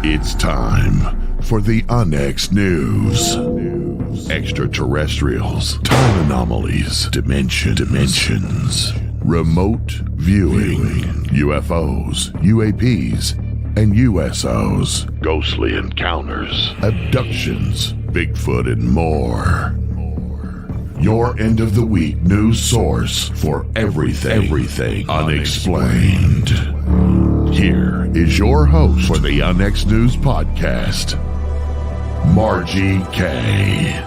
It's time for the Onyx News. Extraterrestrials, time anomalies, dimensions, remote viewing, UFOs, UAPs, and USOs, ghostly encounters, abductions, Bigfoot, and more. Your end of the week news source for everything unexplained. Here is your host for the Onyx News Podcast, Margie Kay.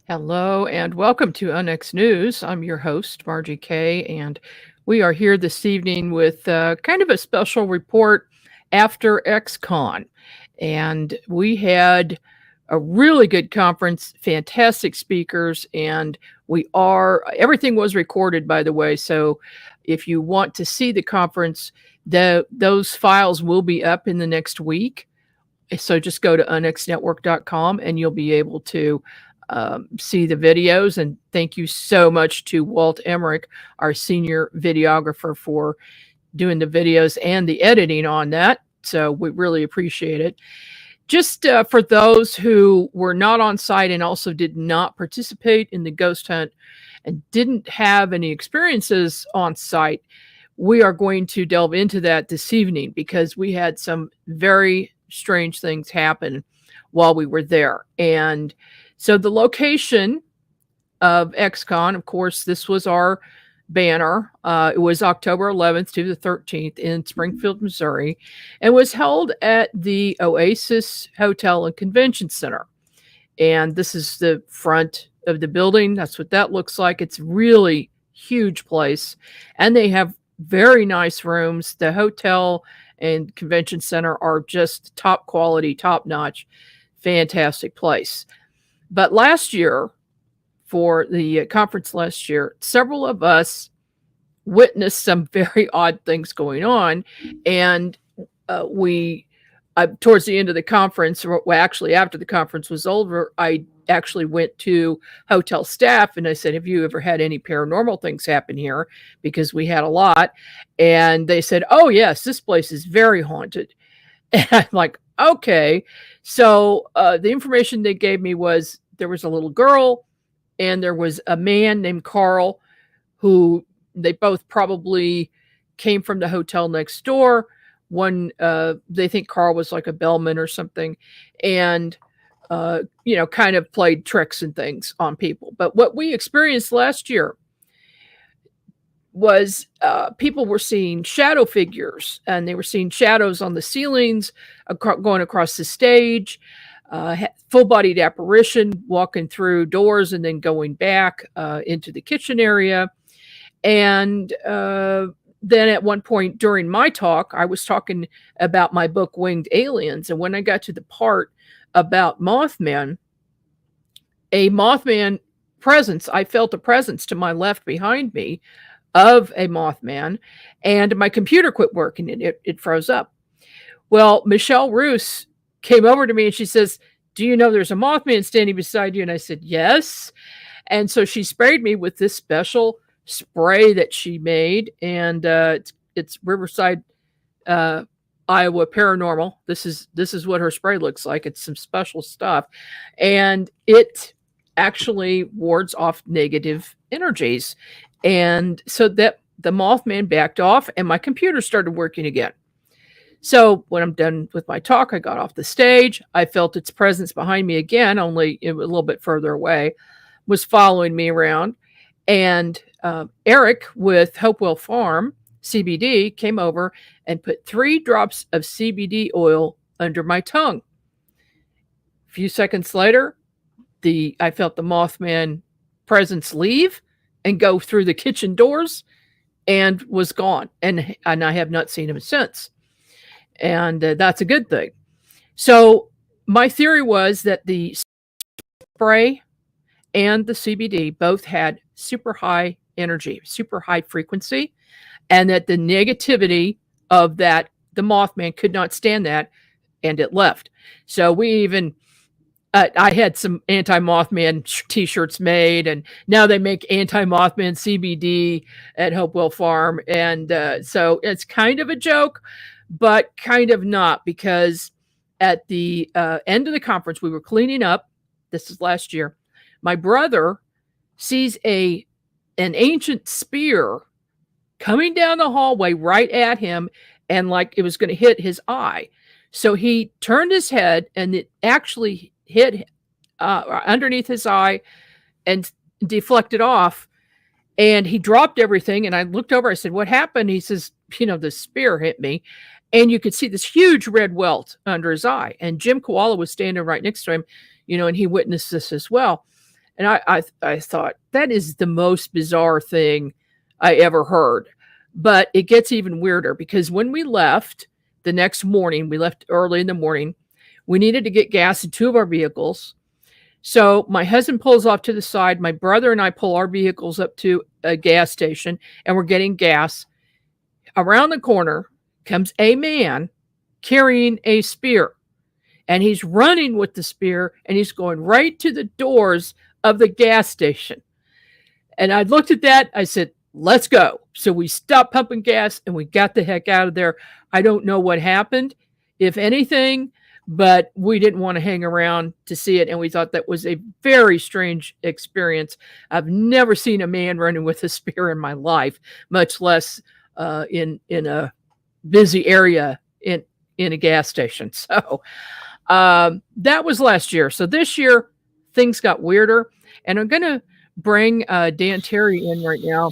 Hello and welcome to Onyx News. I'm your host, Margie Kay, and we are here this evening with kind of a special report after XCon. And we had a really good conference, fantastic speakers, and everything was recorded, by the way. So if you want to see the conference, those files will be up in the next week. So just go to onyxnetwork.com and you'll be able to see the videos. And thank you so much to Walt Emmerich, our senior videographer, for doing the videos and the editing on that. So we really appreciate it. Just for those who were not on site and also did not participate in the ghost hunt and didn't have any experiences on site, we are going to delve into that this evening because we had some very strange things happen while we were there. And so the location of XCon, of course, this was our banner. It was October 11th to the 13th in Springfield, Missouri, and was held at the Oasis Hotel and Convention Center. And this is the front of the building. That's what that looks like. It's really huge place. And they have very nice rooms. The hotel and convention center are just top quality, top notch, fantastic place. But last year, for the conference last year, several of us witnessed some very odd things going on. And towards the end of the conference, or actually after the conference was over, I actually went to hotel staff and I said, have you ever had any paranormal things happen here? Because we had a lot. And they said, oh, yes, this place is very haunted. And I'm like, okay. So the information they gave me was there was a little girl and there was a man named Carl who they both probably came from the hotel next door. One, they think Carl was like a bellman or something and, kind of played tricks and things on people. But what we experienced last year was people were seeing shadow figures and they were seeing shadows on the ceilings going across the stage, full-bodied apparition walking through doors and then going back into the kitchen area. And then at one point during my talk, I was talking about my book, Winged Aliens. And when I got to the part about Mothman, a Mothman presence, I felt a presence to my left behind me of a Mothman, and my computer quit working and it froze up. Well, Michelle Roos came over to me and she says, do you know there's a Mothman standing beside you? And I said, yes. And so she sprayed me with this special spray that she made, and it's Riverside, Iowa Paranormal. This is what her spray looks like. It's some special stuff, and it actually wards off negative energies. And so that the Mothman backed off and my computer started working again. So when I'm done with my talk, I got off the stage. I felt its presence behind me again, only a little bit further away, was following me around. And Eric with Hopewell Farm CBD came over and put 3 drops of CBD oil under my tongue. A few seconds later, I felt the Mothman presence leave and go through the kitchen doors and was gone. And I have not seen him since. And that's a good thing. So my theory was that the spray and the CBD both had super high energy, super high frequency, and that the negativity of that, the Mothman could not stand that, and it left. So we even I had some anti-Mothman t-shirts made, and now they make anti-Mothman CBD at Hopewell Farm. And so it's kind of a joke, but kind of not, because at the end of the conference, we were cleaning up. This is last year. My brother sees an ancient spear coming down the hallway right at him, and like it was going to hit his eye. So he turned his head, and it actually hit underneath his eye and deflected off. And he dropped everything. And I looked over. I said, "What happened?" He says, "The spear hit me." And you could see this huge red welt under his eye. And Jim Koala was standing right next to him, and he witnessed this as well. And I thought, that is the most bizarre thing I ever heard. But it gets even weirder, because when we left the next morning, we left early in the morning, we needed to get gas in 2 of our vehicles. So my husband pulls off to the side. My brother and I pull our vehicles up to a gas station, and we're getting gas. Around the corner comes a man carrying a spear, and he's running with the spear, and he's going right to the doors of the gas station. And I looked at that. I said, "Let's go." So we stopped pumping gas, and we got the heck out of there. I don't know what happened, if anything, but we didn't want to hang around to see it. And we thought that was a very strange experience. I've never seen a man running with a spear in my life, much less in a busy area in a gas station. So that was last year. So this year, things got weirder. And I'm going to bring Dan Terry in right now.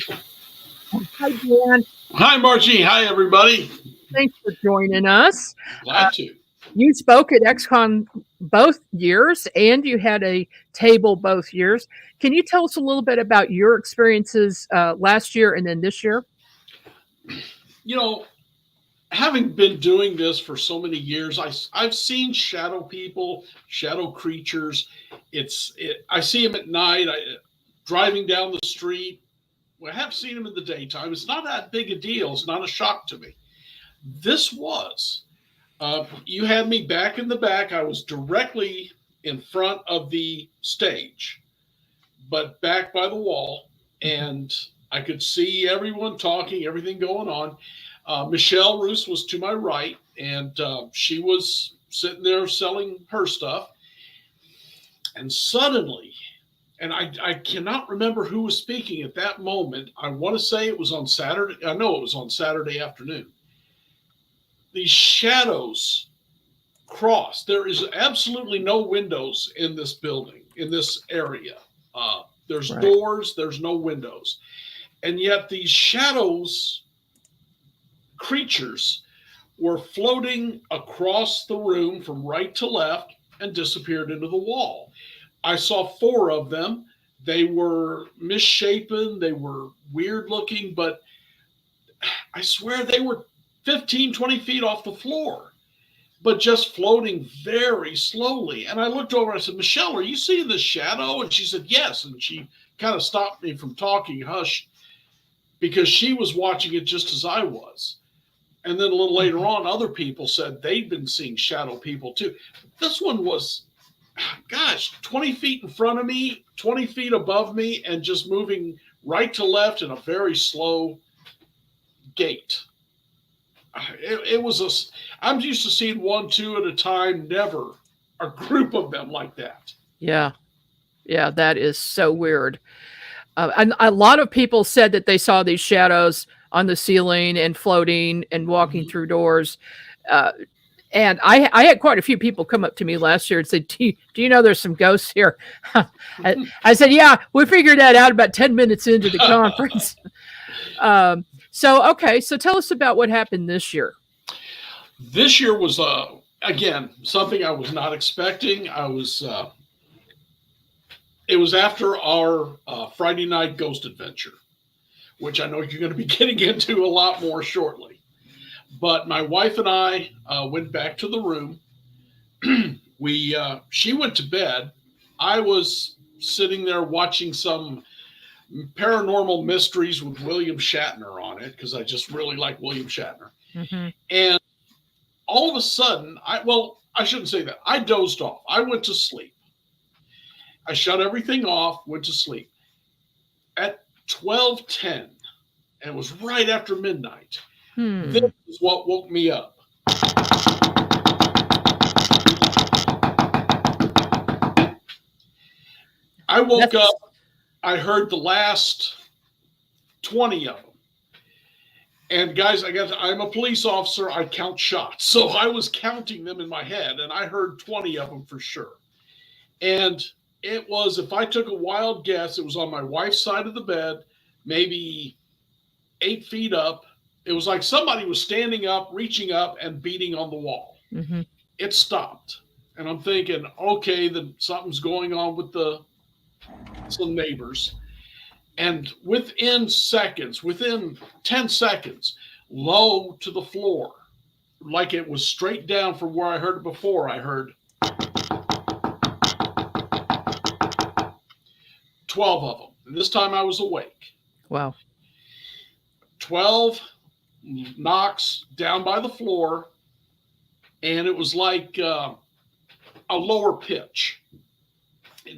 Hi, Dan. Hi, Margie. Hi, everybody. Thanks for joining us. Glad to. You spoke at XCon both years, and you had a table both years. Can you tell us a little bit about your experiences last year and then this year? Having been doing this for so many years, I've seen shadow people, shadow creatures. I see them at night, driving down the street. I have seen them in the daytime. It's not that big a deal. It's not a shock to me. This was. You had me back in the back. I was directly in front of the stage, but back by the wall, and I could see everyone talking, everything going on. Michelle Roos was to my right, and she was sitting there selling her stuff. And suddenly, and I cannot remember who was speaking at that moment. I want to say it was on Saturday. I know it was on Saturday afternoon. These shadows crossed. There is absolutely no windows in this building, in this area. There's right. Doors, there's no windows. And yet these shadows, creatures, were floating across the room from right to left and disappeared into the wall. I saw 4 of them. They were misshapen. They were weird looking, but I swear they were 15, 20 feet off the floor, but just floating very slowly. And I looked over and I said, "Michelle, are you seeing this shadow?" And she said, "Yes." And she kind of stopped me from talking, hushed, because she was watching it just as I was. And then a little later on, other people said they'd been seeing shadow people too. This one was, 20 feet in front of me, 20 feet above me, and just moving right to left in a very slow gait. I'm used to seeing 1, 2 at a time, never a group of them like that. Yeah, that is so weird. And a lot of people said that they saw these shadows on the ceiling and floating and walking through doors. And I had quite a few people come up to me last year and say, do you know there's some ghosts here? I said, yeah, we figured that out about 10 minutes into the conference. So tell us about what happened this year. This year was, again, something I was not expecting. It was after our Friday night ghost adventure, which I know you're going to be getting into a lot more shortly. But my wife and I went back to the room. She went to bed. I was sitting there watching some paranormal mysteries with William Shatner on it, because I just really like William Shatner. Mm-hmm. And all of a sudden, I shouldn't say that. I dozed off. I went to sleep. I shut everything off, went to sleep. At 12:10, and it was right after midnight, this is what woke me up. I woke up, I heard the last 20 of them. And guys, I'm a police officer. I count shots. So I was counting them in my head, and I heard 20 of them for sure. And it was, if I took a wild guess, it was on my wife's side of the bed, maybe 8 feet up. It was like somebody was standing up, reaching up, and beating on the wall. Mm-hmm. It stopped. And I'm thinking, okay, then something's going on with some neighbors. And within 10 seconds, low to the floor, like it was straight down from where I heard it before, I heard 12 of them. And this time I was awake. Wow. 12 knocks down by the floor, and it was like a lower pitch.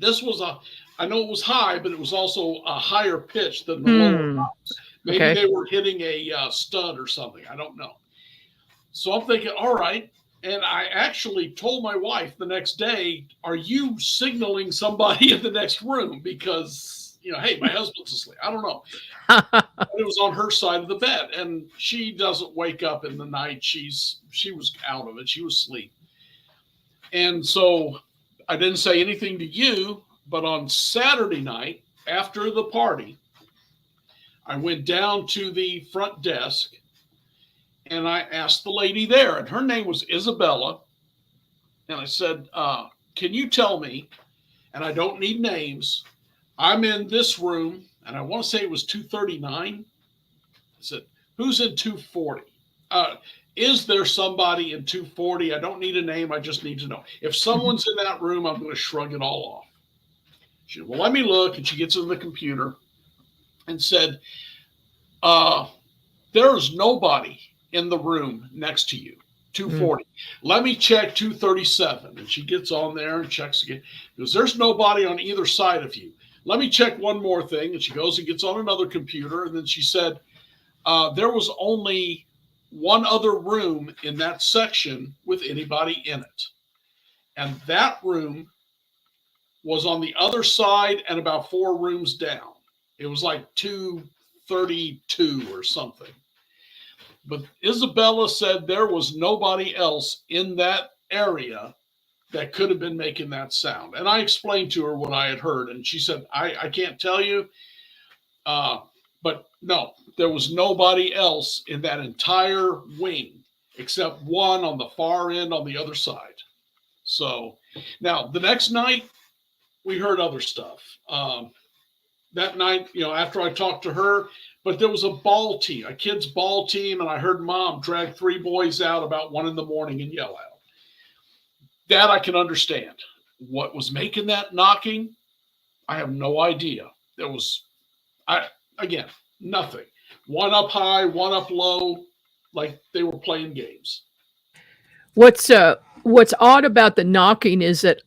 This was I know it was high, but it was also a higher pitch than the lower knocks. Maybe they were hitting a stud or something. I don't know. So I'm thinking, all right. And I actually told my wife the next day, are you signaling somebody in the next room? Because, hey, my husband's asleep. I don't know. It was on her side of the bed. And she doesn't wake up in the night. She was out of it. She was asleep. And so I didn't say anything to you. But on Saturday night, after the party, I went down to the front desk and I asked the lady there, and her name was Isabella. And I said, can you tell me, and I don't need names, I'm in this room, and I want to say it was 239. I said, who's in 240? Is there somebody in 240? I don't need a name. I just need to know. If someone's in that room, I'm going to shrug it all off. She said, well, let me look. And she gets in the computer and said, there's nobody in the room next to you, 240. Let me check 237. And she gets on there and checks again. Because there's nobody on either side of you. Let me check one more thing. And she goes and gets on another computer. And then she said, there was only one other room in that section with anybody in it. And that room was on the other side and about 4 rooms down. It was like 232 or something. But Isabella said there was nobody else in that area that could have been making that sound. And I explained to her what I had heard. And she said, I can't tell you. But no, there was nobody else in that entire wing except one on the far end on the other side. So now the next night, we heard other stuff. That night, after I talked to her, but there was a kid's ball team, and I heard mom drag 3 boys out about 1 a.m. and yell out. That I can understand. What was making that knocking? I have no idea. There was, again, nothing. One up high, one up low, like they were playing games. What's odd about the knocking is that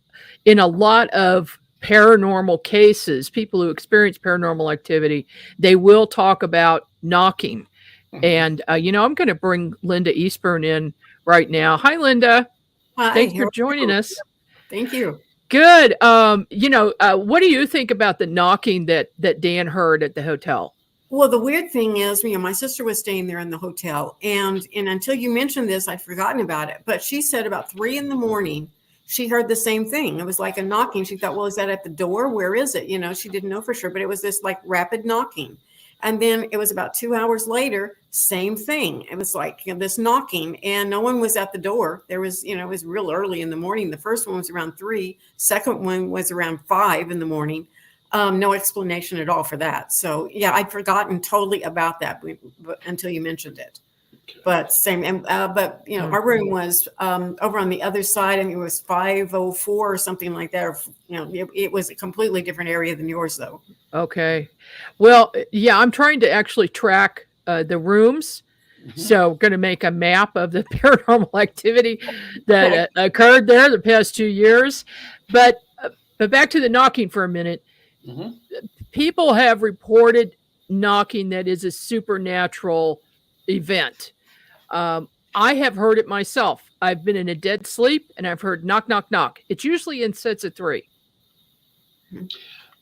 in a lot of paranormal cases, people who experience paranormal activity, they will talk about knocking. Mm-hmm. And, I'm going to bring Linda Eastburn in right now. Hi, Linda. Hi. Thanks for joining us. Thank you. Good. What do you think about the knocking that Dan heard at the hotel? Well, the weird thing is, my sister was staying there in the hotel, and until you mentioned this, I'd forgotten about it. But she said about 3 a.m, she heard the same thing. It was like a knocking. She thought, well, is that at the door? Where is it? She didn't know for sure, but it was this like rapid knocking. And then it was about 2 hours later, same thing. It was like this knocking, and no one was at the door. There was, it was real early in the morning. The first one was around 3. Second one was around 5 in the morning. No explanation at all for that. So yeah, I'd forgotten totally about that until you mentioned it. But same, and our room was over on the other side. I mean, it was 504 or something like that. Or, it was a completely different area than yours, though. Okay, well, yeah, I'm trying to actually track the rooms. Mm-hmm. So, going to make a map of the paranormal activity that occurred there the past 2 years. But But back to the knocking for a minute. Mm-hmm. People have reported knocking that is a supernatural event. I have heard it myself. I've been in a dead sleep and I've heard knock, knock, knock. It's usually in sets of 3. That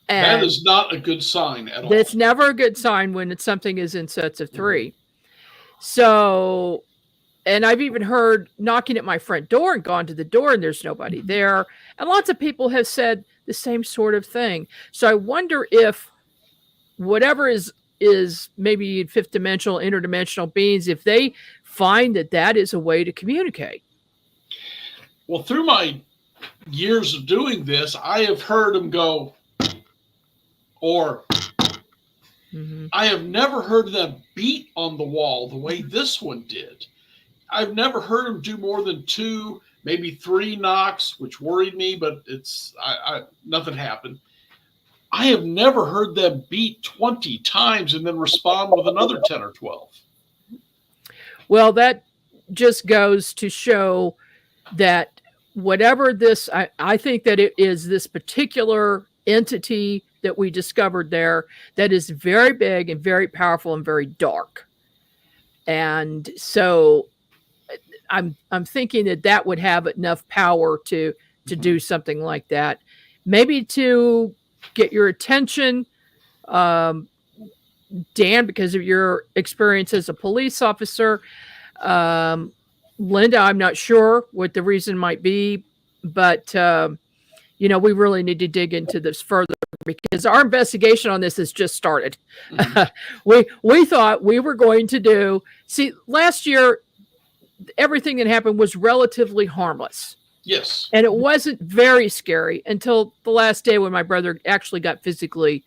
And is not a good sign at all. that's never a good sign when it's something is in sets of 3. So, and I've even heard knocking at my front door and gone to the door and there's nobody there. And lots of people have said the same sort of thing. So I wonder if whatever is maybe fifth dimensional, interdimensional beings, if they find that is a way to communicate. Well, through my years of doing this, I have heard them go, or I have never heard them beat on the wall the way this one did. I've never heard them do more than 2, maybe 3 knocks, which worried me, but nothing happened. I have never heard them beat 20 times and then respond with another 10 or 12. Well, that just goes to show that whatever this, I think that it is this particular entity that we discovered there that is very big and very powerful and very dark. And so I'm thinking that would have enough power to do something like that. Maybe to get your attention, Dan, because of your experience as a police officer. Linda, I'm not sure what the reason might be, but we really need to dig into this further because our investigation on this has just started. We thought we were going to last year, everything that happened was relatively harmless. Yes. And it wasn't very scary until the last day when my brother actually got physically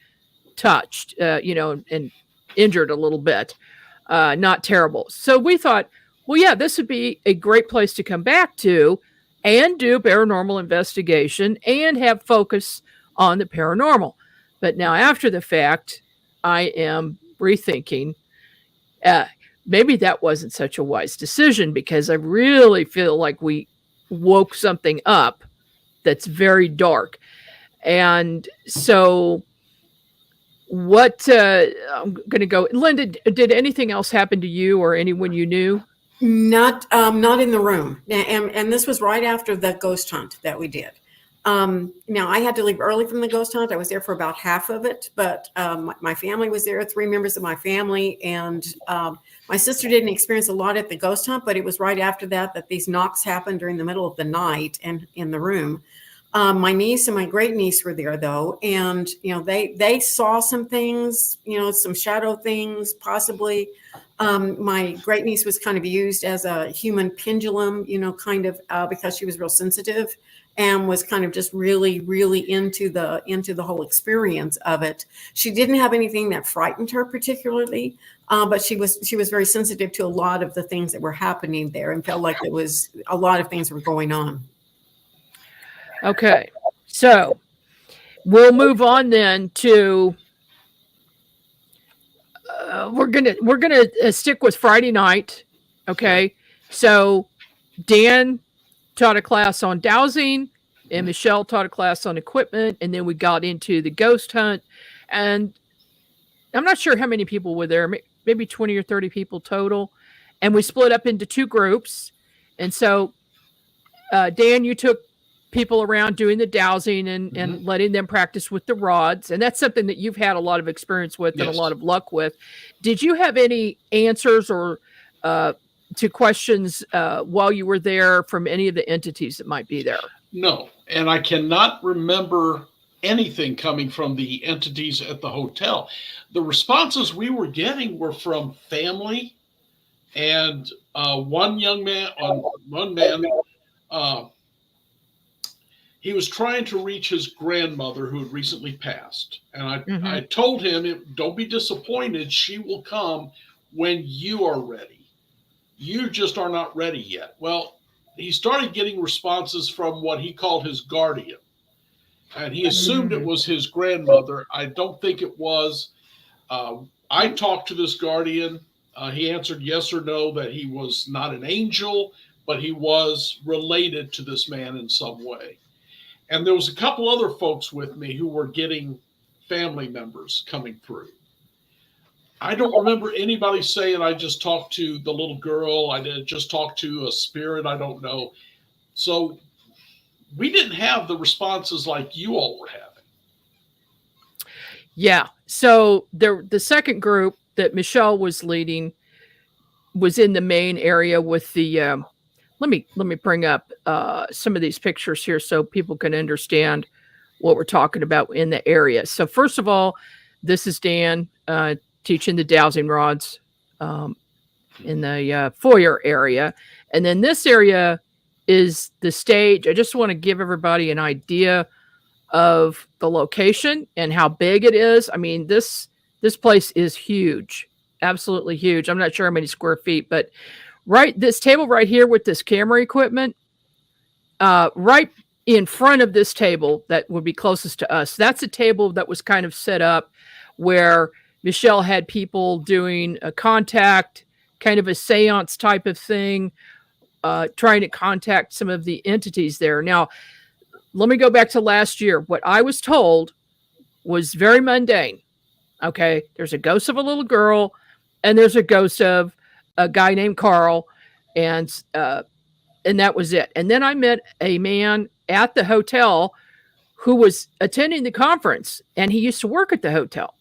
touched, and injured a little bit. Not terrible. So we thought, well, yeah, this would be a great place to come back to and do paranormal investigation and have focus on the paranormal. But now after the fact, I am rethinking, maybe that wasn't such a wise decision because I really feel like we woke something up that's very dark. And so what I'm going to go, Linda, did anything else happen to you or anyone you knew? Not in the room. And this was right after the ghost hunt that we did. Now I had to leave early from the ghost hunt. I was there for about half of it, but my family was there, 3 members of my family. And my sister didn't experience a lot at the ghost hunt, but it was right after that these knocks happened during the middle of the night and in the room. My niece and my great niece were there though. And, they saw some things, some shadow things, possibly. My great niece was kind of used as a human pendulum, because she was real sensitive and was kind of just really, really into the whole experience of it. She didn't have anything that frightened her particularly, but she was very sensitive to a lot of the things that were happening there and felt like it was a lot of things were going on. Okay, so we'll move on then to we're gonna stick with Friday night. Okay, so Dan taught a class on dowsing and Michelle taught a class on equipment, and then we got into the ghost hunt. And I'm not sure how many people were there, maybe 20 or 30 people total. And we split up into 2 groups. And so Dan, you took people around doing the dowsing and letting them practice with the rods. And that's something that you've had a lot of experience with and a lot of luck with. Did you have any answers or to questions while you were there from any of the entities that might be there? No. And I cannot remember anything coming from the entities at the hotel. The responses we were getting were from family and one man, he was trying to reach his grandmother who had recently passed. And I told him, don't be disappointed. She will come when you are ready. You just are not ready yet. Well, he started getting responses from what he called his guardian. And he assumed it was his grandmother. I don't think it was. I talked to this guardian. He answered yes or no that he was not an angel, but he was related to this man in some way. And there was a couple other folks with me who were getting family members coming through. I don't remember anybody saying I just talked to the little girl. I did just talk to a spirit. I don't know. So we didn't have the responses like you all were having. Yeah. So the second group that Michelle was leading was in the main area with the. Let me bring up some of these pictures here so people can understand what we're talking about in the area. So first of all, this is Dan teaching the dowsing rods in the foyer area, and then this area is the stage. I just want to give everybody an idea of the location and how big it is. I mean, this place is huge, absolutely huge. I'm not sure how many square feet, but this table right here with this camera equipment, right in front of this table that would be closest to us, that's a table that was kind of set up where Michelle had people doing a contact, kind of a seance type of thing, trying to contact some of the entities there. Now, let me go back to last year. What I was told was very mundane. Okay. There's a ghost of a little girl, and there's a ghost of a guy named Carl, and that was it. And then I met a man at the hotel who was attending the conference, and he used to work at the hotel,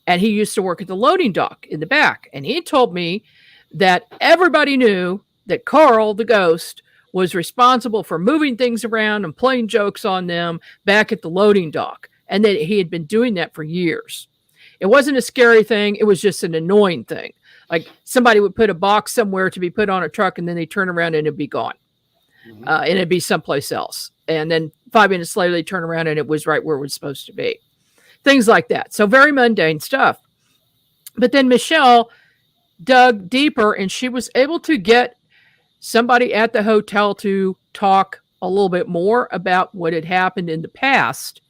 and he used to work at the loading dock in the back. And he told me that everybody knew that Carl, the ghost, was responsible for moving things around and playing jokes on them back at the loading dock, and that he had been doing that for years. It wasn't a scary thing. It was just an annoying thing. Like somebody would put a box somewhere to be put on a truck, and then they turn around and it'd be gone. And it'd be someplace else. And then 5 minutes later, they turn around and it was right where it was supposed to be. Things like that. So very mundane stuff. But then Michelle dug deeper, and she was able to get somebody at the hotel to talk a little bit more about what had happened in the past.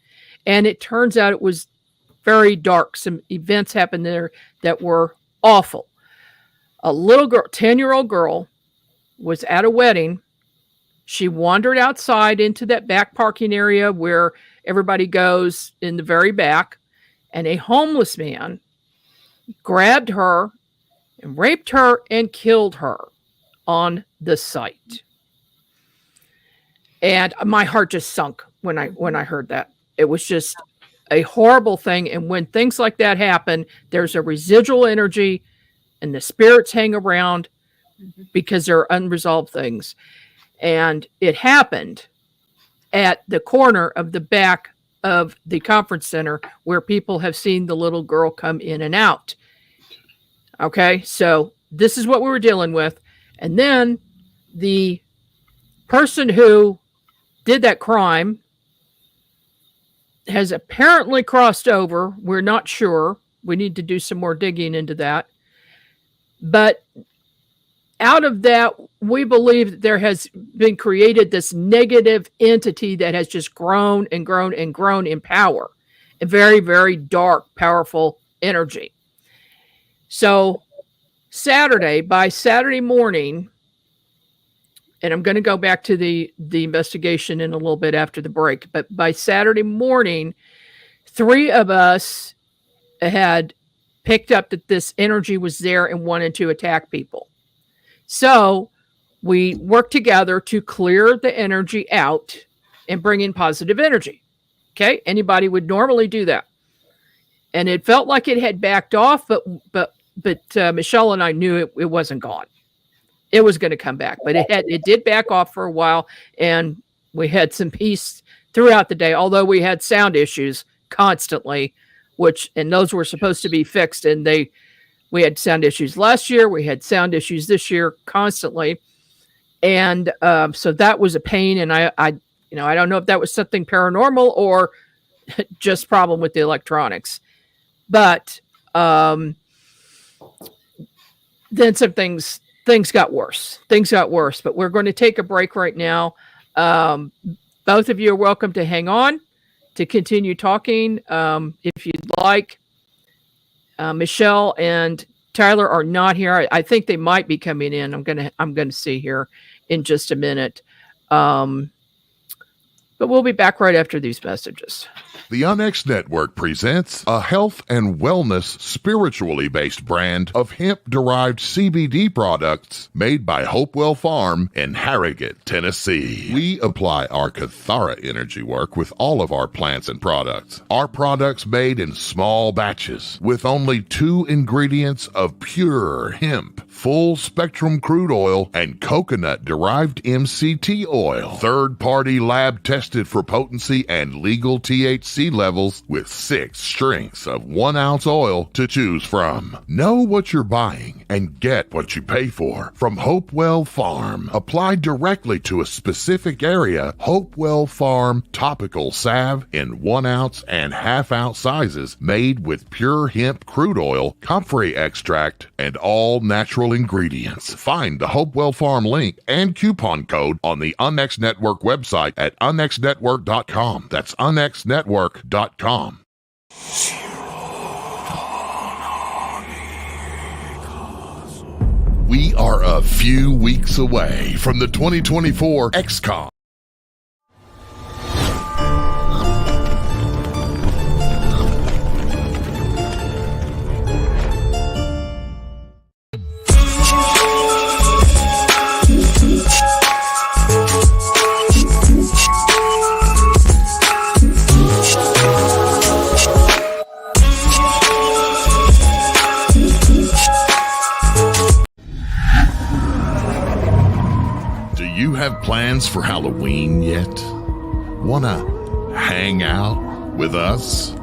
And it turns out it was very dark. Some events happened there that were awful. A little girl, 10-year-old girl, was at a wedding. She wandered outside into that back parking area where everybody goes in the very back, and a homeless man grabbed her and raped her and killed her on the site. And my heart just sunk when I heard that. It was just a horrible thing. And when things like that happen, there's a residual energy, and the spirits hang around because there are unresolved things. And it happened at the corner of the back of the conference center where people have seen the little girl come in and out. Okay, so this is what we were dealing with. And then the person who did that crime has apparently crossed over. We're not sure. We need to do some more digging into that. But out of that, we believe that there has been created this negative entity that has just grown and grown and grown in power. A very, very dark, powerful energy. So by Saturday morning, and I'm going to go back to the investigation in a little bit after the break, but by Saturday morning, 3 of us had picked up that this energy was there and wanted to attack people. So we worked together to clear the energy out and bring in positive energy. Okay. Anybody would normally do that. And it felt like it had backed off, but Michelle and I knew it wasn't gone. It was going to come back, but it did back off for a while, and we had some peace throughout the day, although we had sound issues constantly, and those were supposed to be fixed. And we had sound issues last year. We had sound issues this year constantly. And so that was a pain. And I don't know if that was something paranormal or just problem with the electronics, but then some things got worse. But we're going to take a break right now. Both of you are welcome to hang on to continue talking if you'd like. Michelle and Tyler are not here. I think they might be coming in. I'm gonna see here in just a minute. But we'll be back right after these messages. The Onyx Network presents a health and wellness spiritually based brand of hemp-derived CBD products made by Hopewell Farm in Harrogate, Tennessee. We apply our Cathara energy work with all of our plants and products. Our products made in small batches with only 2 ingredients of pure hemp, full-spectrum crude oil, and coconut-derived MCT oil. Third-party lab tested for potency and legal THC levels with 6 strengths of 1 ounce oil to choose from. Know what you're buying and get what you pay for from Hopewell Farm. Applied directly to a specific area, Hopewell Farm topical salve in 1 ounce and ½ ounce sizes made with pure hemp crude oil, comfrey extract, and all natural ingredients. Find the Hopewell Farm link and coupon code on the Onyx Network website at onyxnetwork.com. That's onyxnetwork.com. We are a few weeks away from the 2024 XCOM. Have plans for Halloween yet? Wanna hang out with us?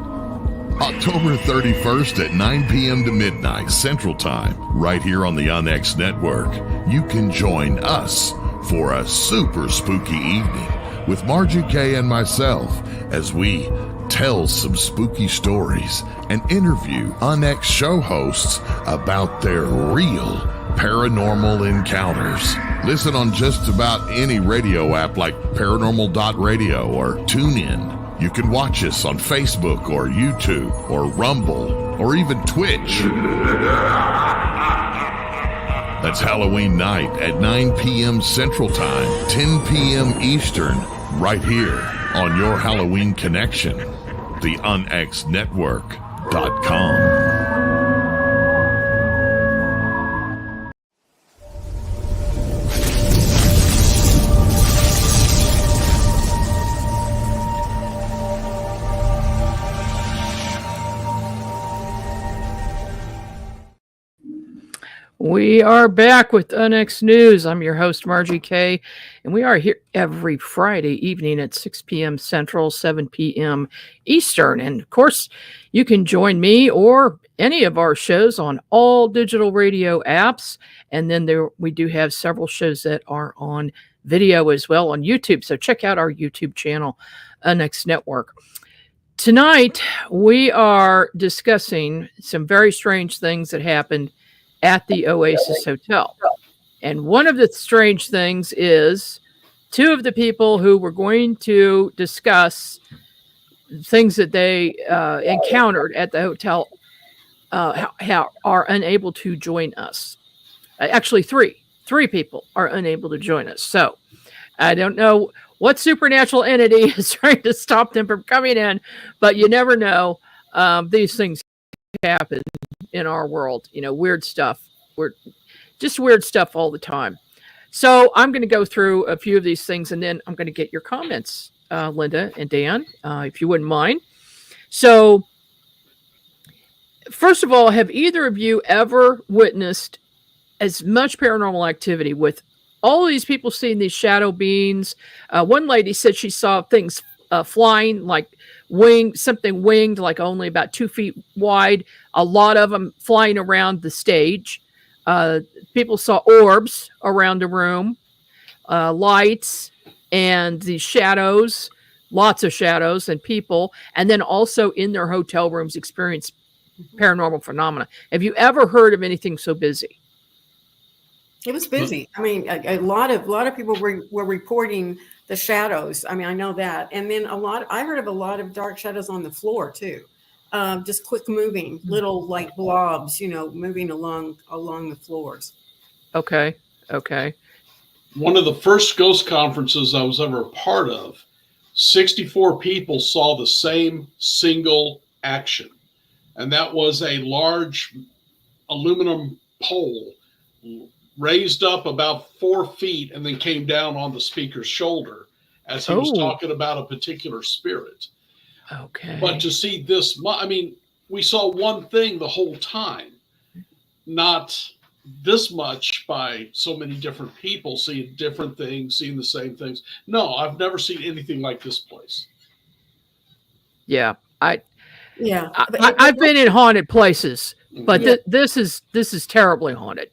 October 31st at 9 p.m. to midnight Central Time, right here on the Onyx Network. You can join us for a super spooky evening with Margie Kay and myself as we tell some spooky stories and interview Onyx show hosts about their real paranormal encounters. Listen on just about any radio app like paranormal.radio or TuneIn. You can watch us on Facebook or YouTube or Rumble or even Twitch. That's Halloween night at 9 p.m. Central Time, 10 p.m. Eastern, right here on your Halloween connection, the UnXNetwork.com. We are back with Onyx News. I'm your host, Margie Kay, and we are here every Friday evening at 6 p.m. Central, 7 p.m. Eastern. And, of course, you can join me or any of our shows on all digital radio apps. And then we do have several shows that are on video as well on YouTube. So check out our YouTube channel, Onyx Network. Tonight, we are discussing some very strange things that happened at the Oasis Hotel. And one of the strange things is 2 of the people who were going to discuss things that they encountered at the hotel are unable to join us. Actually, 3 people are unable to join us. So I don't know what supernatural entity is trying to stop them from coming in, but you never know. These things happen in our world, weird stuff. Just weird stuff all the time. So I'm going to go through a few of these things, and then I'm going to get your comments, Linda and Dan, if you wouldn't mind. So first of all, have either of you ever witnessed as much paranormal activity with all these people seeing these shadow beings? One lady said she saw things flying, like something winged, like only about 2 feet wide. A lot of them flying around the stage. People saw orbs around the room, lights, and these shadows, lots of shadows and people, and then also in their hotel rooms experienced paranormal phenomena. Have you ever heard of anything so busy? It was busy. I mean, a lot of people were reporting the shadows. I mean, I know that. And then I heard of a lot of dark shadows on the floor too. Just quick moving, little like blobs, moving along the floors. Okay. One of the first ghost conferences I was ever a part of 64 people saw the same single action. And that was a large aluminum pole raised up about 4 feet and then came down on the speaker's shoulder as he was talking about a particular spirit. Okay. But to see this, I mean, we saw one thing the whole time, not this much by so many different people seeing different things, seeing the same things. No, I've never seen anything like this place. Yeah. I've But been in haunted places, but this is terribly haunted.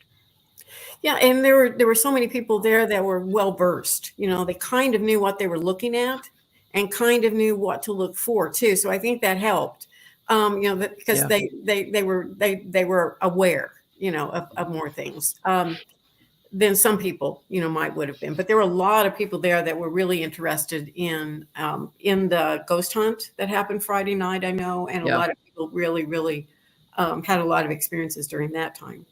yeah, and there were so many people there that were well versed. You know, they kind of knew what they were looking at, and kind of knew what to look for too. So I think that helped. You know, because they were aware, you know, of more things than some people, you know, would have been. But there were a lot of people there that were really interested in the ghost hunt that happened Friday night. I know, and a lot of people really had a lot of experiences during that time.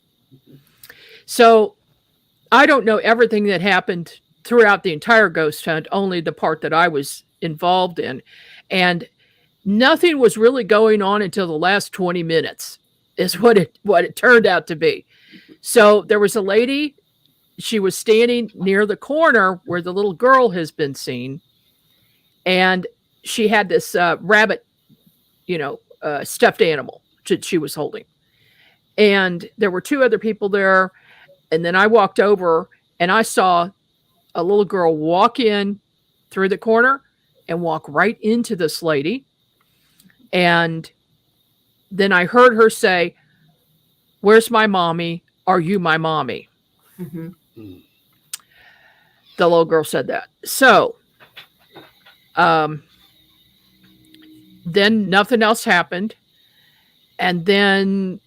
So I don't know everything that happened throughout the entire ghost hunt, only the part that I was involved in. And nothing was really going on until the last 20 minutes is what it turned out to be. So there was a lady, she was standing near the corner where the little girl has been seen. And she had this rabbit, stuffed animal that she was holding. And there were 2 other people there. And then I walked over and I saw a little girl walk in through the corner and walk right into this lady. And then I heard her say, "Where's my mommy? Are you my mommy?" Mm-hmm. The little girl said that. So then nothing else happened. And then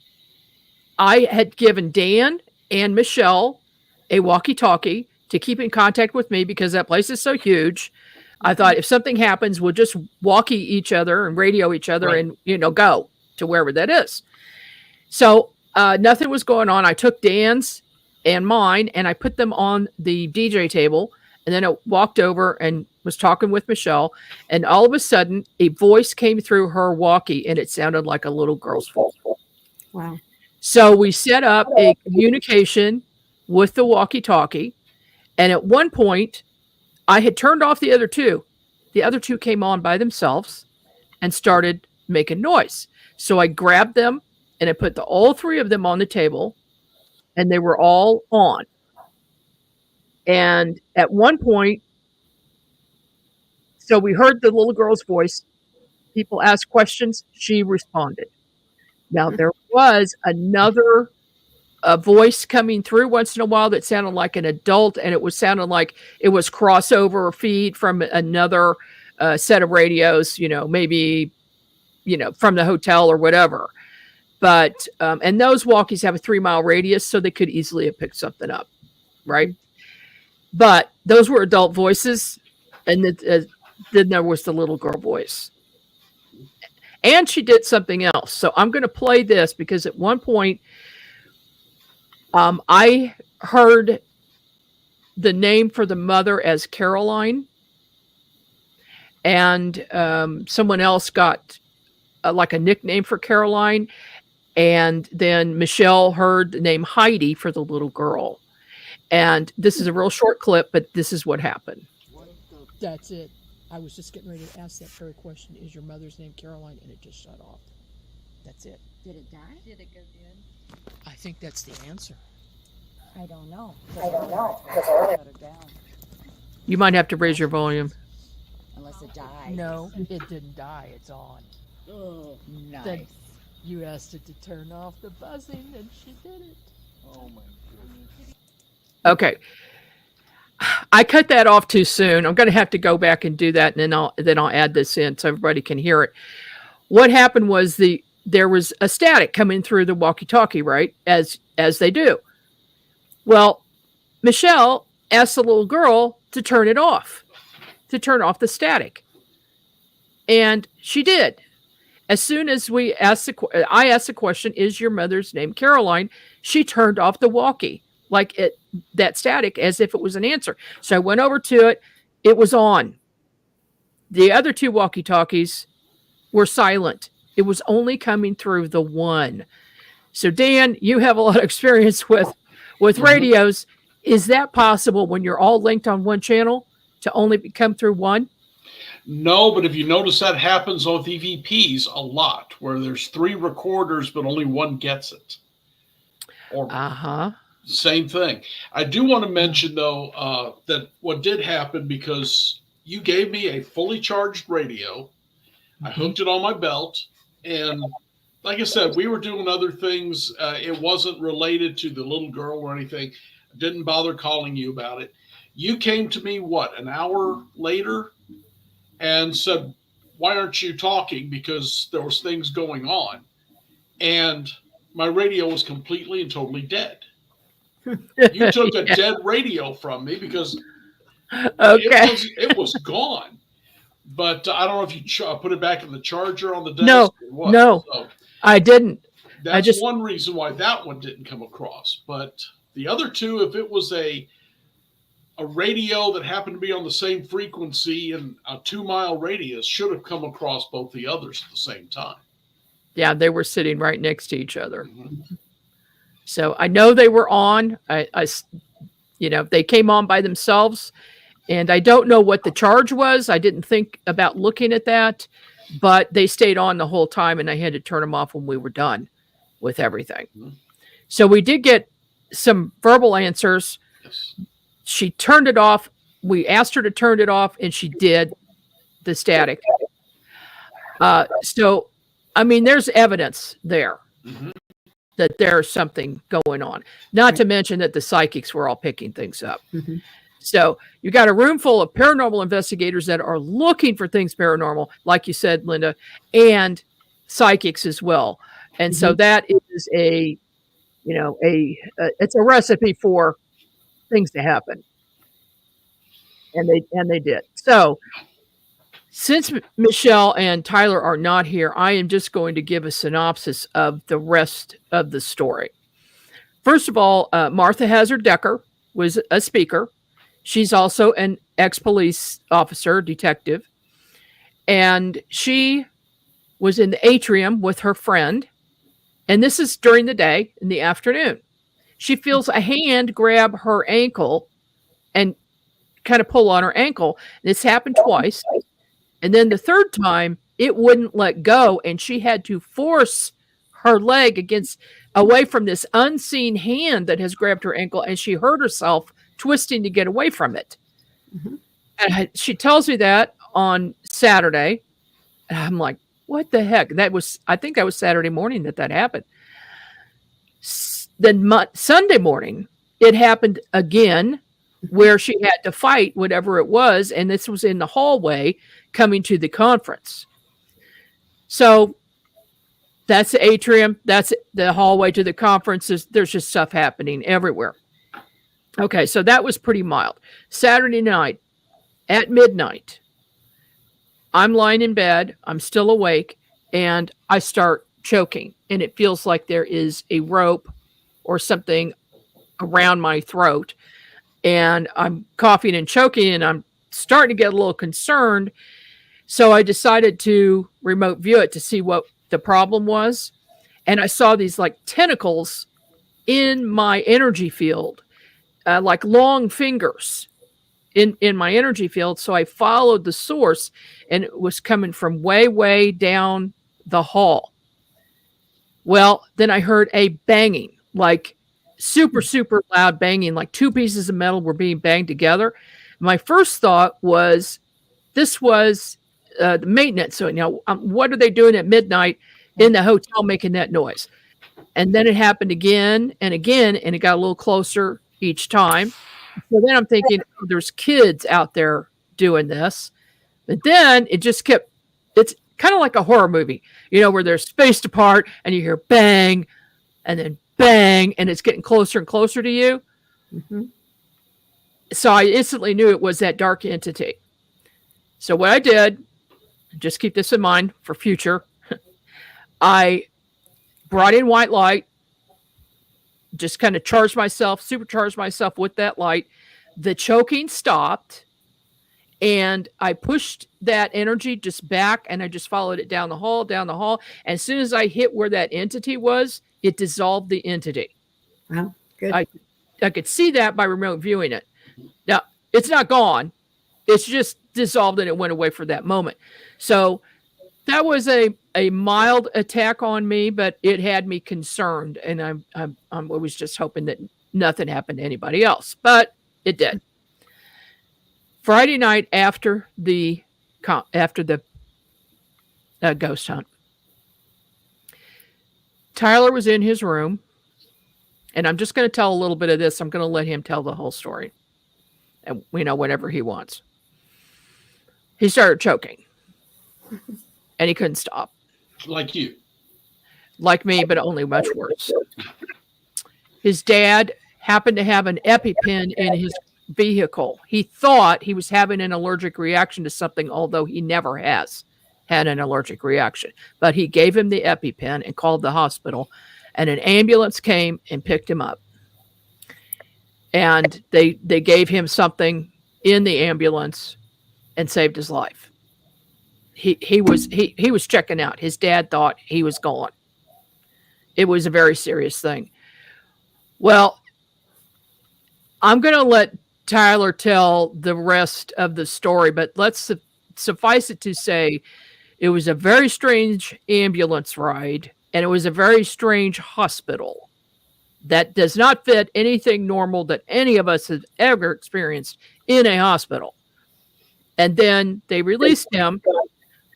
I had given Dan and Michelle a walkie-talkie to keep in contact with me because that place is so huge. I thought if something happens, we'll just walkie each other and radio each other and, go to wherever that is. So nothing was going on. I took Dan's and mine and I put them on the DJ table. And then I walked over and was talking with Michelle. And all of a sudden, a voice came through her walkie and it sounded like a little girl's voice. Wow. So we set up a communication with the walkie-talkie. And at one point, I had turned off the other 2. The other 2 came on by themselves and started making noise. So I grabbed them and I put all 3 of them on the table and they were all on. And at one point, so we heard the little girl's voice. People asked questions. She responded. Now, there was another voice coming through once in a while that sounded like an adult, and it was sounding like it was crossover feed from another set of radios, maybe, from the hotel or whatever. But, and those walkies have a 3-mile radius, so they could easily have picked something up, right? But those were adult voices, and then there was the little girl voice. And she did something else. So I'm going to play this because at one point, I heard the name for the mother as Caroline. And someone else got like a nickname for Caroline. And then Michelle heard the name Heidi for the little girl. And this is a real short clip, but this is what happened. That's it. I was just getting ready to ask that very question. Is your mother's name Caroline? And it just shut off. That's it. Did it die? Did it go good? I think that's the answer. I don't know. Shut it down. You might have to raise your volume. Unless it died. No, it didn't die. It's on. Oh, nice. Then you asked it to turn off the buzzing, and she did it. Oh my goodness. Okay. I cut that off too soon. I'm going to have to go back and do that, and then I'll add this in so everybody can hear it. What happened was there was a static coming through the walkie-talkie, right? As they do. Well, Michelle asked the little girl to turn it off, to turn off the static. And she did. As soon as I asked the question, "Is your mother's name Caroline?" She turned off the walkie, like that static, as if it was an answer. So I went over to it. It was on. The other two walkie-talkies were silent. It was only coming through the one. So Dan, you have a lot of experience with radios. Is that possible when you're all linked on one channel to only come through one? No, but if you notice, that happens with EVPs a lot, where there's 3 recorders, but only one gets it. Or same thing. I do want to mention, though, that what did happen, because you gave me a fully charged radio, I hooked it on my belt, and like I said, we were doing other things. It wasn't related to the little girl or anything. I didn't bother calling you about it. You came to me, an hour later, and said, why aren't you talking? Because there was things going on. And my radio was completely and totally dead. You took a dead radio from me because it was gone. But I don't know if you put it back in the charger on the desk. No, so I didn't. That's one reason why that one didn't come across. But the other two, if it was a radio that happened to be on the same frequency and a 2-mile radius, should have come across both the others at the same time. Yeah, they were sitting right next to each other. So I know they were on. They came on by themselves, and I don't know what the charge was. I didn't think about looking at that, but they stayed on the whole time, and I had to turn them off when we were done with everything. So we did get some verbal answers. Yes. She turned it off. We asked her to turn it off, and she did, the static. So, I mean, there's evidence there that there's something going on. Not to mention that the psychics were all picking things up. So you got a room full of paranormal investigators that are looking for things paranormal, like you said, Linda, and psychics as well. And so that is it's a recipe for things to happen. And they did. So since Michelle and Tyler are not here, I am just going to give a synopsis of the rest of the story. First of all, Martha Hazard Decker was a speaker. She's also an ex-police officer, detective. And she was in the atrium with her friend. And this is during the day, in the afternoon. She feels a hand grab her ankle and kind of pull on her ankle. This happened twice. And then the third time, it wouldn't let go, and she had to force her leg away from this unseen hand that has grabbed her ankle, and she hurt herself twisting to get away from it. And she tells me that on Saturday, and I'm like, what the heck? I think that was Saturday morning that happened. Then Sunday morning, it happened again, where she had to fight whatever it was, and this was in the hallway coming to the conference. So that's the atrium, that's the hallway to the conferences. There's just stuff happening everywhere. Okay, so that was pretty mild. Saturday night at midnight, I'm lying in bed, I'm still awake, and I start choking, and it feels like there is a rope or something around my throat, and I'm coughing and choking, and I'm starting to get a little concerned. So I decided to remote view it to see what the problem was. And I saw these like tentacles in my energy field, like long fingers in my energy field. So I followed the source, and it was coming from way, way down the hall. Well, then I heard a banging, like super, super loud banging, like 2 pieces of metal were being banged together. My first thought was, this was the maintenance. So, what are they doing at midnight in the hotel making that noise? And then it happened again and again, and it got a little closer each time. So then I'm thinking, there's kids out there doing this. But then it just kept, it's kind of like a horror movie, where they're spaced apart and you hear bang and then bang, and it's getting closer and closer to you. So I instantly knew it was that dark entity. So what I did, just keep this in mind for future, I brought in white light, just kind of supercharged myself with that light. The choking stopped, And I pushed that energy just back, and I just followed it down the hall. And as soon as I hit where that entity was, it dissolved the entity. Well, good. I could see that by remote viewing it. Now, it's not gone. It's just dissolved and it went away for that moment. So that was a mild attack on me, but it had me concerned. And I was just hoping that nothing happened to anybody else, but it did. Friday night after the ghost hunt, Tyler was in his room, and I'm just going to tell a little bit of this. I'm going to let him tell the whole story, and whenever he wants. He started choking, and he couldn't stop. Like you. Like me, but only much worse. His dad happened to have an EpiPen in his vehicle. He thought he was having an allergic reaction to something, although he never has had an allergic reaction. But he gave him the EpiPen and called the hospital, and an ambulance came and picked him up. And they gave him something in the ambulance and saved his life. He was checking out. His dad thought he was gone. It was a very serious thing. Well, I'm going to let Tyler tell the rest of the story, but let's suffice it to say it was a very strange ambulance ride, and it was a very strange hospital that does not fit anything normal that any of us have ever experienced in a hospital. And then they released him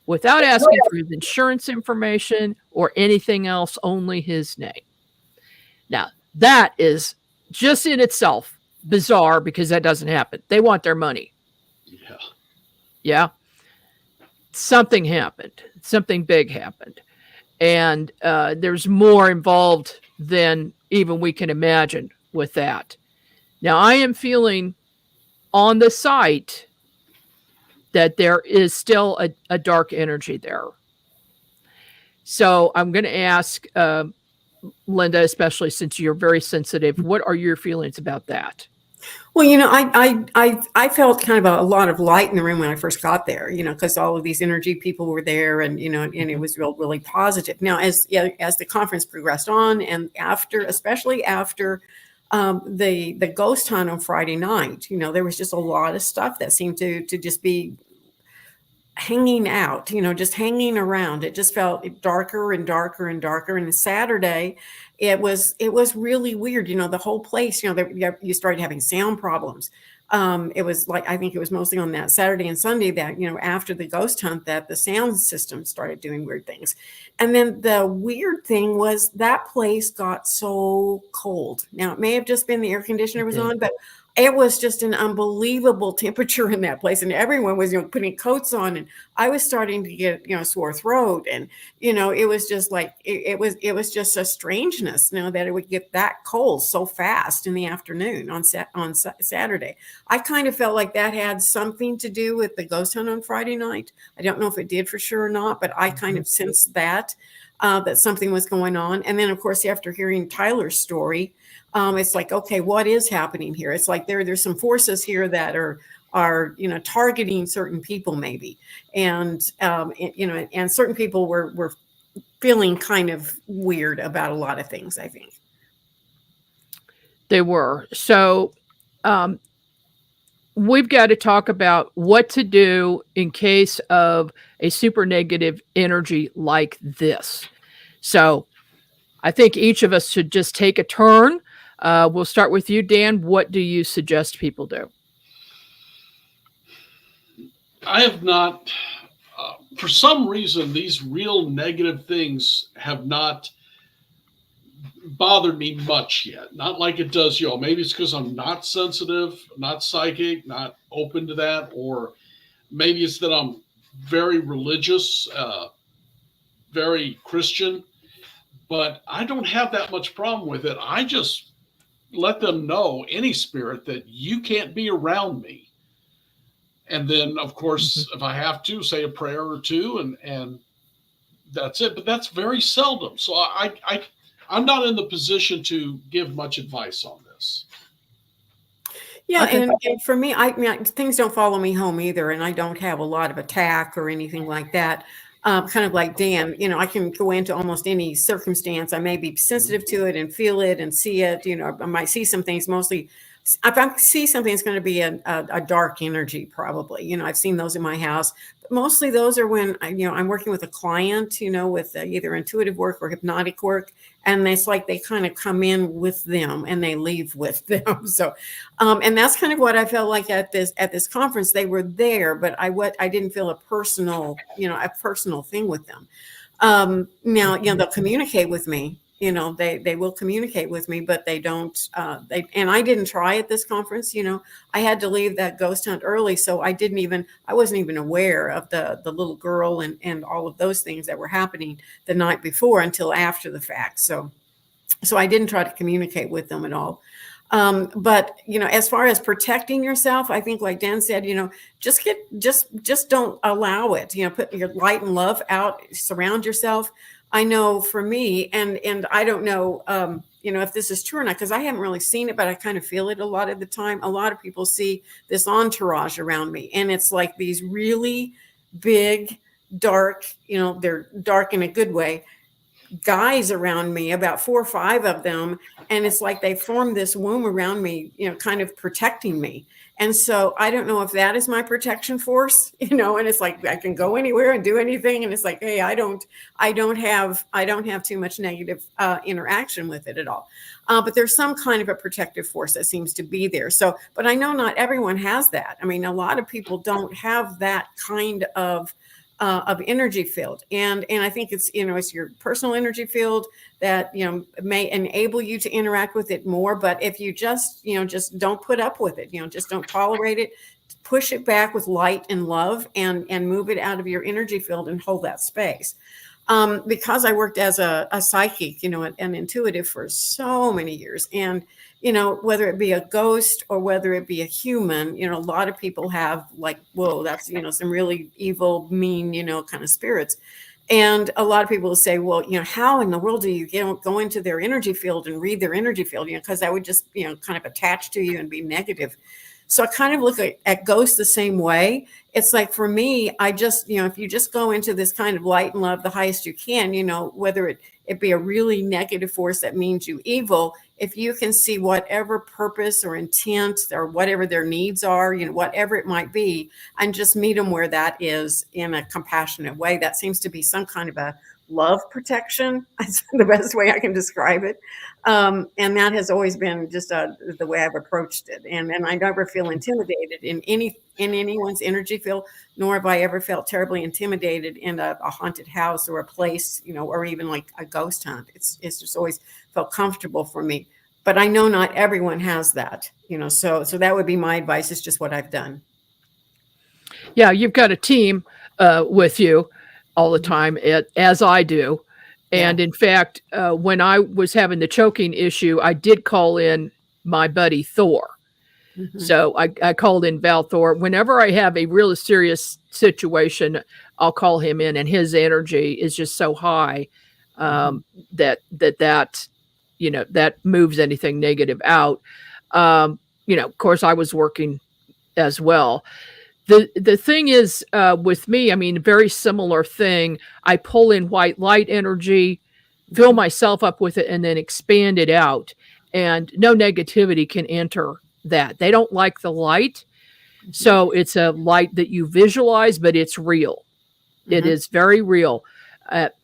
without asking for his insurance information or anything else, only his name. Now, that is just in itself bizarre, because that doesn't happen. They want their money. Yeah. Something happened. Something big happened. And there's more involved than even we can imagine with that. Now, I am feeling on the site that there is still a dark energy there. So I'm going to ask Linda, especially since you're very sensitive, what are your feelings about that? Well, I felt kind of a lot of light in the room when I first got there, because all of these energy people were there, and and it was really positive. Now, as the conference progressed on, and especially after the ghost hunt on Friday night, there was just a lot of stuff that seemed to just be hanging out, just hanging around. It just felt darker and darker and darker. And Saturday, it was really weird. The whole place, you started having sound problems. It was like, I think it was mostly on that Saturday and Sunday that, after the ghost hunt, that the sound system started doing weird things. And then the weird thing was that place got so cold. Now, it may have just been the air conditioner was on, but it was just an unbelievable temperature in that place, and everyone was, putting coats on, and I was starting to get, sore throat, and it was just like it was just a strangeness, that it would get that cold so fast in the afternoon on Saturday. I kind of felt like that had something to do with the ghost hunt on Friday night. I don't know if it did for sure or not, but I kind of sensed that something was going on. And then, of course, after hearing Tyler's story, it's like, okay, what is happening here? It's like there's some forces here that are targeting certain people maybe, and and certain people were feeling kind of weird about a lot of things. I think they were. So we've got to talk about what to do in case of a super negative energy like this. So I think each of us should just take a turn. We'll start with you, Dan. What do you suggest people do? I have not, for some reason, these real negative things have not bothered me much yet. Not like it does you all. Maybe it's because I'm not sensitive, not psychic, not open to that, or maybe it's that I'm very religious, very Christian, but I don't have that much problem with it. I just let them know, any spirit, that you can't be around me. And then, of course, if I have to, say a prayer or two, and that's it. But that's very seldom. So I'm not in the position to give much advice on this. Yeah, Okay. and for me, things don't follow me home either, and I don't have a lot of attack or anything like that. Kind of like Dan, I can go into almost any circumstance. I may be sensitive to it and feel it and see it. I might see some things. Mostly, if I see something, it's going to be a dark energy, probably. I've seen those in my house. But mostly, those are when I'm working with a client. With either intuitive work or hypnotic work, and it's like they kind of come in with them and they leave with them. So and that's kind of what I felt like at this conference. They were there, but I didn't feel a personal thing with them. Now, they'll communicate with me. They will communicate with me, but they don't. And I didn't try at this conference. I had to leave that ghost hunt early, so I wasn't even aware of the little girl and all of those things that were happening the night before until after the fact. So I didn't try to communicate with them at all. But as far as protecting yourself, I think like Dan said, just don't allow it, put your light and love out, surround yourself. I know for me, and I don't know, if this is true or not, because I haven't really seen it, but I kind of feel it a lot of the time. A lot of people see this entourage around me, and it's like these really big, dark, they're dark in a good way, guys around me, about 4 or 5 of them, and it's like they form this womb around me, kind of protecting me. And so I don't know if that is my protection force, and it's like I can go anywhere and do anything, and it's like, hey, I don't have too much negative interaction with it at all. But there's some kind of a protective force that seems to be there. So, but I know not everyone has that. I mean, a lot of people don't have that kind of energy field, and I think it's it's your personal energy field that may enable you to interact with it more. But if you just don't put up with it, just don't tolerate it, push it back with light and love, and move it out of your energy field and hold that space. Because I worked as a psychic, an intuitive for so many years, and whether it be a ghost or whether it be a human, a lot of people have like, whoa, that's, some really evil, mean, kind of spirits. And a lot of people will say, well, how in the world do you go into their energy field and read their energy field? Because that would just, kind of attach to you and be negative. So I kind of look at ghosts the same way. It's like, for me, I just, if you just go into this kind of light and love the highest you can, whether it be a really negative force that means you evil, if you can see whatever purpose or intent or whatever their needs are, whatever it might be, and just meet them where that is in a compassionate way, that seems to be some kind of a love protection. That's the best way I can describe it. And that has always been just the way I've approached it. And I never feel intimidated in anyone's energy field, nor have I ever felt terribly intimidated in a haunted house or a place, or even like a ghost hunt. It's just always felt comfortable for me. But I know not everyone has that, so that would be my advice. It's just what I've done. Yeah, you've got a team with you all the time, as I do. And in fact, when I was having the choking issue, I did call in my buddy Thor. Mm-hmm. So I called in Val Thor. Whenever I have a really serious situation, I'll call him in, and his energy is just so high that moves anything negative out. Of course, I was working as well. The thing is with me, very similar thing. I pull in white light energy, fill myself up with it, and then expand it out. And no negativity can enter that. They don't like the light. So it's a light that you visualize, but it's real. Mm-hmm. It is very real.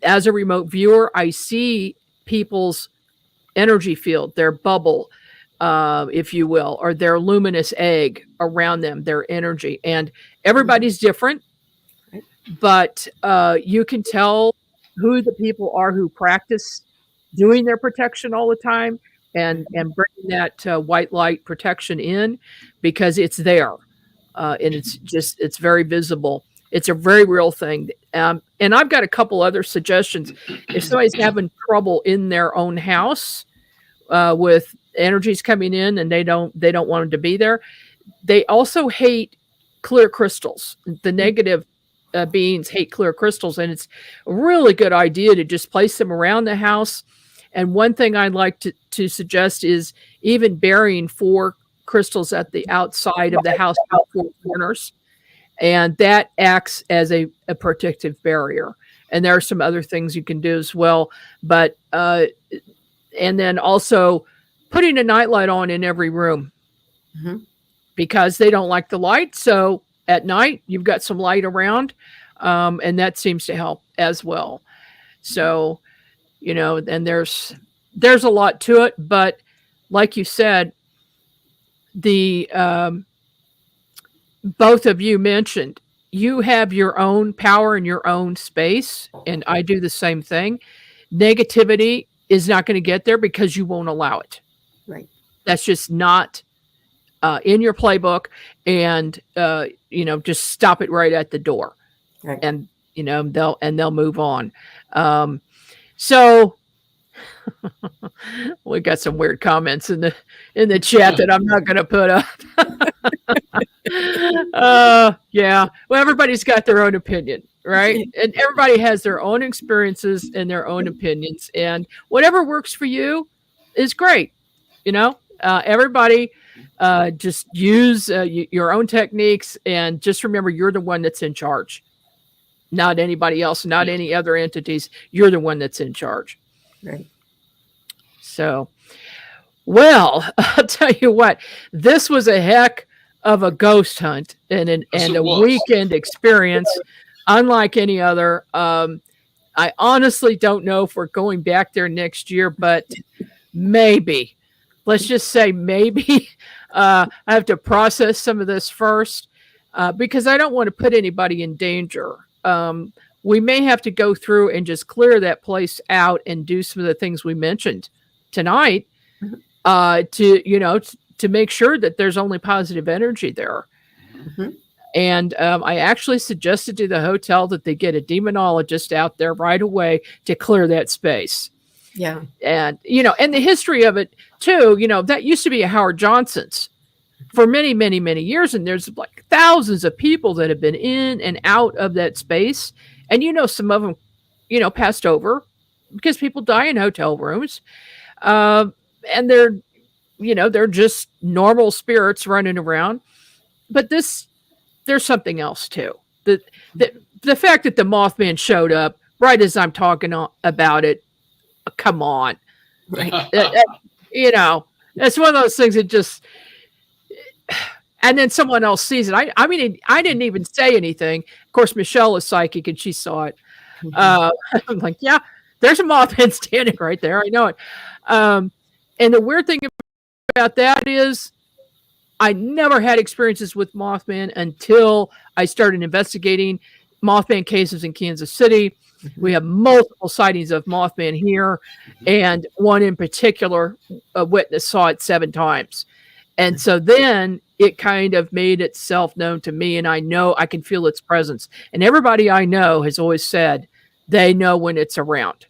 As a remote viewer, I see people's energy field, their bubble, if you will, or their luminous egg around them, their energy. And everybody's different, but you can tell who the people are who practice doing their protection all the time and bringing that white light protection in, because it's there. And it's very visible. It's a very real thing. And I've got a couple other suggestions. If somebody's having trouble in their own house with energies coming in and they don't want them to be there, they also hate clear crystals. The negative beings hate clear crystals, and it's a really good idea to just place them around the house. And one thing I'd like to suggest is even burying 4 crystals at the outside of the house, about 4 corners, and that acts as a protective barrier. And there are some other things you can do as well, but and then also putting a nightlight on in every room, because they don't like the light. So at night you've got some light around, and that seems to help as well. So, and there's a lot to it, but like you said, the both of you mentioned you have your own power in your own space, and I do the same thing. Negativity is not going to get there because you won't allow it. Right. That's just not in your playbook, and just stop it right at the door. Right. And they'll move on. So we got some weird comments in the chat that I'm not going to put up. Yeah. Well, everybody's got their own opinion, right? And everybody has their own experiences and their own opinions, and whatever works for you is great. Everybody just use your own techniques, and just remember you're the one that's in charge, not anybody else, not any other entities. You're the one that's in charge. Right. So, well, I'll tell you what, this was a heck of a ghost hunt and a weekend experience unlike any other. I honestly don't know if we're going back there next year, but maybe. Let's just say maybe. I have to process some of this first, because I don't want to put anybody in danger. We may have to go through and just clear that place out and do some of the things we mentioned tonight, to make sure that there's only positive energy there. And I actually suggested to the hotel that they get a demonologist out there right away to clear that space. Yeah. And, and the history of it too, that used to be a Howard Johnson's for many, many, many years. And there's like thousands of people that have been in and out of that space. And, some of them, passed over because people die in hotel rooms. And they're just normal spirits running around. But there's something else too. The fact that the Mothman showed up right as I'm talking about it, come on. Right. It's one of those things that just, and then someone else sees it. I mean, I didn't even say anything. Of course, Michelle is psychic and she saw it. I'm like, yeah, there's a Mothman standing right there. I know it. And the weird thing about that is I never had experiences with Mothman until I started investigating Mothman cases in Kansas City. We have multiple sightings of Mothman here, and one in particular, a witness saw it 7 times. And so then it kind of made itself known to me, and I know I can feel its presence. And everybody I know has always said they know when it's around.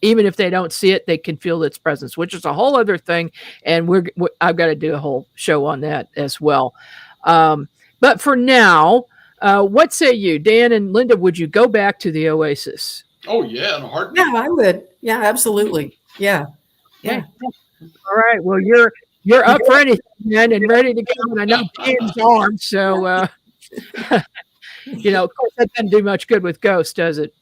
Even if they don't see it, they can feel its presence, which is a whole other thing. And I've got to do a whole show on that as well. But for now, what say you, Dan and Linda? Would you go back to the Oasis? Oh yeah, in a heartbeat. Yeah, I would. Yeah, absolutely. Yeah. Yeah. All right. Well, you're up for anything, man, and ready to go. And I know Dan's on, so of course that doesn't do much good with ghosts, does it?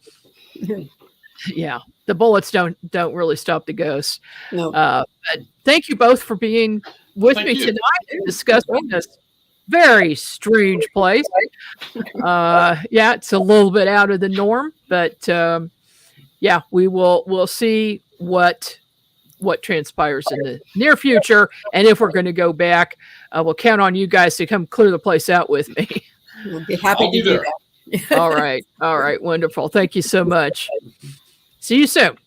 Yeah, the bullets don't really stop the ghosts. No. But thank you both for being with me tonight and discussing this very strange place. Yeah, it's a little bit out of the norm, but yeah, we'll see what transpires in the near future, and if we're going to go back, we'll count on you guys to come clear the place out with me. We'll be happy to do that. All right, wonderful. Thank you so much. See you soon.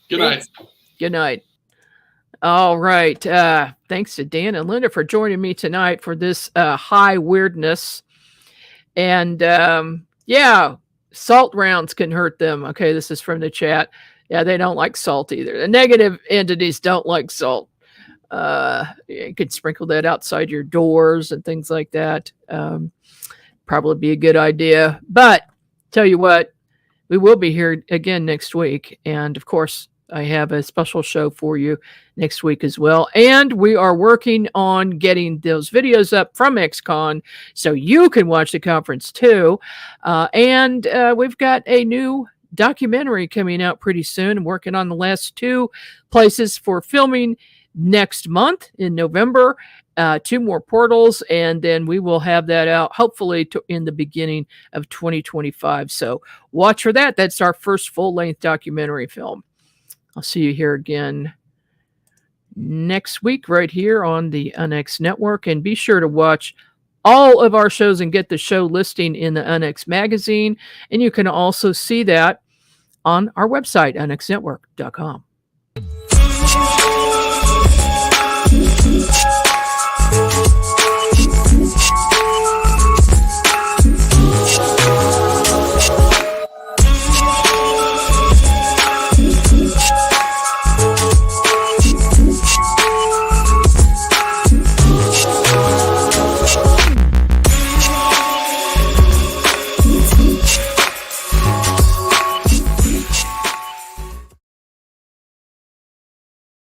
Good night. Good night. All right. Thanks to Dan and Linda for joining me tonight for this high weirdness. And yeah, salt rounds can hurt them. Okay, this is from the chat. Yeah, they don't like salt either. The negative entities don't like salt. You could sprinkle that outside your doors and things like that. Probably be a good idea. But tell you what, we will be here again next week. And of course, I have a special show for you next week as well. And we are working on getting those videos up from XCon so you can watch the conference too. And we've got a new documentary coming out pretty soon. I'm working on the last 2 places for filming next month in November. 2 more portals, and then we will have that out hopefully in the beginning of 2025. So watch for that. That's our first full-length documentary film. I'll see you here again next week right here on the UNX Network. And be sure to watch all of our shows and get the show listing in the UNX magazine. And you can also see that on our website, unxnetwork.com.